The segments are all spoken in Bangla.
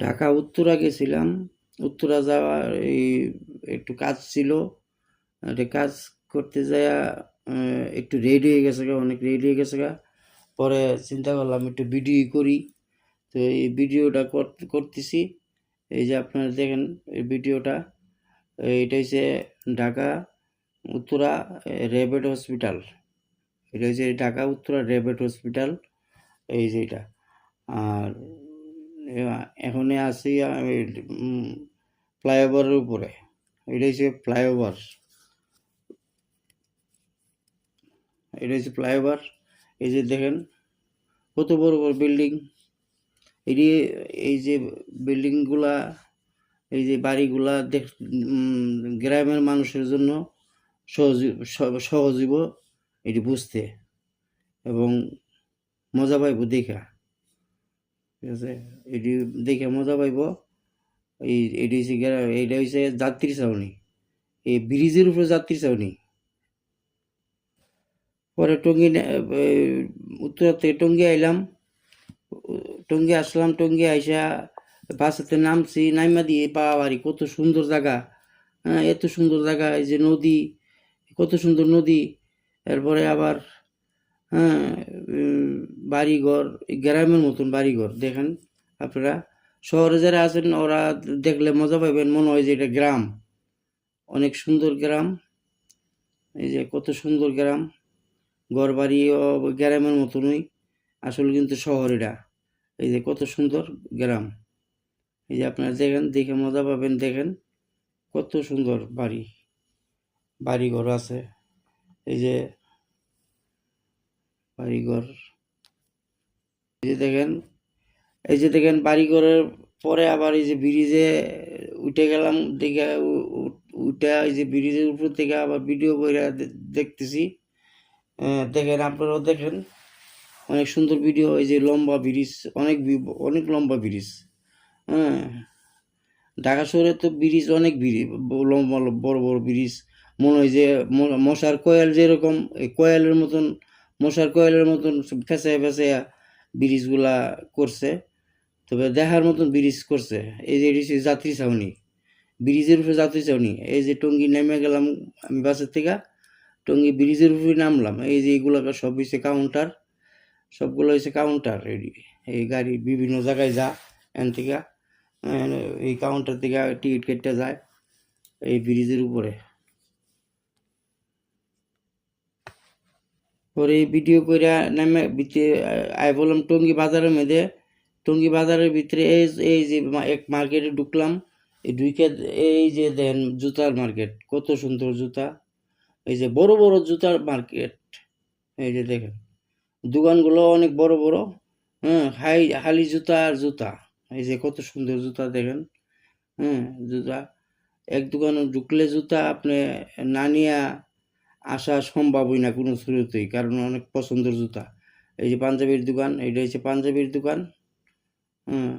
ঢাকা উত্তরা গেছিলাম। উত্তরা যাওয়ার এই একটু কাজ ছিল। একটা কাজ করতে যাইয়া একটু রেডি হয়ে গেছে গা, অনেক রেডি হয়ে গেছে গা। পরে চিন্তা করলাম একটু ভিডিও করি। তো এই ভিডিওটা করতেছি। এই যে আপনারা দেখেন এই ভিডিওটা। এটা হচ্ছে ঢাকা উত্তরা র্যাবেট হসপিটাল। এটা হচ্ছে ঢাকা উত্তরা র্যাবেট হসপিটাল। এই যে এটা। আর এখন আছি আমি ফ্লাইওভারের উপরে। এটা হচ্ছে ফ্লাইওভার। এটা হচ্ছে ফ্লাইওভার। এই যে দেখেন কত বড় বড় বিল্ডিং। এটি এই যে বিল্ডিংগুলা, এই যে বাড়িগুলা গ্রামের মানুষের জন্য সহজ হইব এটি বুঝতে, এবং মজা পাইব দেখা। ঠিক আছে, এটি দেখে মজা পাইব। এইটা হচ্ছে যাত্রী ছাউনি, এই ব্রিজের উপরে যাত্রী ছাউনি। পরে উত্তরা থেকে টঙ্গী আইলাম। টঙ্গী আসলাম, টঙ্গী আইসা বাসেতে নামছি, নাইমা দিয়ে বাড়ি কত সুন্দর জায়গা। হ্যাঁ, এত সুন্দর জায়গা, এই যে নদী, কত সুন্দর নদী। এরপরে আবার হ্যাঁ, বাড়িঘর, গ্রামের মতন বাড়িঘর দেখেন আপনারা। শহরে যারা আছেন ওরা দেখলে মজা পাবেন, মনে হয় যে এটা গ্রাম, অনেক সুন্দর গ্রাম। এই যে কত সুন্দর গ্রাম, ঘর বাড়িও গ্রামের মতনই, আসলে কিন্তু শহর এটা। এই যে কত সুন্দর গ্রাম। এই যে আপনারা দেখেন, দেখে মজা পাবেন। দেখেন কত সুন্দর বাড়িঘর আছে। এই যে বাড়িঘর, এই যে দেখেন বাড়িঘরের পরে আবার এই যে ব্রিজে উঠে গেলাম। দেখে উঠে এই যে ব্রিজের উপর থেকে আবার ভিডিও করে দেখতেছি। দেখেন আপনারাও দেখেন, অনেক সুন্দর ভিডিও। এই যে লম্বা ব্রিজ, অনেক লম্বা ব্রিজ। হ্যাঁ, ঢাকা শহরে তো ব্রিজ অনেক লম্বা বড় বড় ব্রিজ। মনে হয় যে মশার কয়েল, যেরকম এই কয়েলের মতন, মশার কয়েলের মতন ফেঁচায় ফেঁচাইয়া ব্রিজগুলা করছে। তবে দেখার মতন ব্রিজ করছে। এই যে যাত্রী ছাউনি, ব্রিজের উপরে যাত্রী ছাউনি। এই যে টঙ্গী নেমে গেলাম আমি বাসের থেকে, টঙ্গী ব্রিজের উপরে নামলাম। এই যে এইগুলো সব হয়েছে কাউন্টার, সবগুলো হয়েছে কাউন্টার। এই গাড়ি বিভিন্ন জায়গায় যা, এন থেকে এই কাউন্টার থেকে টিকিট কেটে যায় এই ব্রিজের উপরে। পরে এই ভিডিও করে নামে আয় বললাম টঙ্গী বাজারের মধ্যে। টঙ্গী বাজারের ভিতরে এই যে এক মার্কেটে ঢুকলাম। এই ঢুকে এই যে দেন জুতার মার্কেট, কত সুন্দর জুতা। এই যে বড় বড় জুতার মার্কেট। এই যে দেখেন দোকানগুলো অনেক বড় বড়। হ্যাঁ, হালি জুতা আর জুতা। এই যে কত সুন্দর জুতা দেখেন। হ্যাঁ, জুতা এক দোকানে ঢুকলে জুতা আপনি না নিয়ে আসা সম্ভবই না কোনো শুরুতেই, কারণ অনেক পছন্দের জুতা। এই যে পাঞ্জাবির দোকান, এটা হচ্ছে পাঞ্জাবির দোকান। হুম,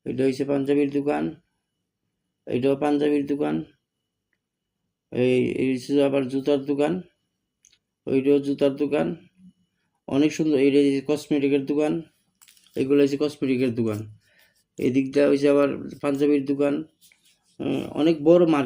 এটা হচ্ছে পাঞ্জাবির দোকান, এইটাও পাঞ্জাবির দোকান। এই হচ্ছে আবার জুতার দোকান, ওইটাও জুতার দোকান। অনেক সুন্দর। এইটা হচ্ছে কসমেটিকের দোকান, এগুলো হচ্ছে কসমেটিকের দোকান। এই দিকটা হচ্ছে আবার পাঞ্জাবির দোকান। অনেক বড় মার্কেট।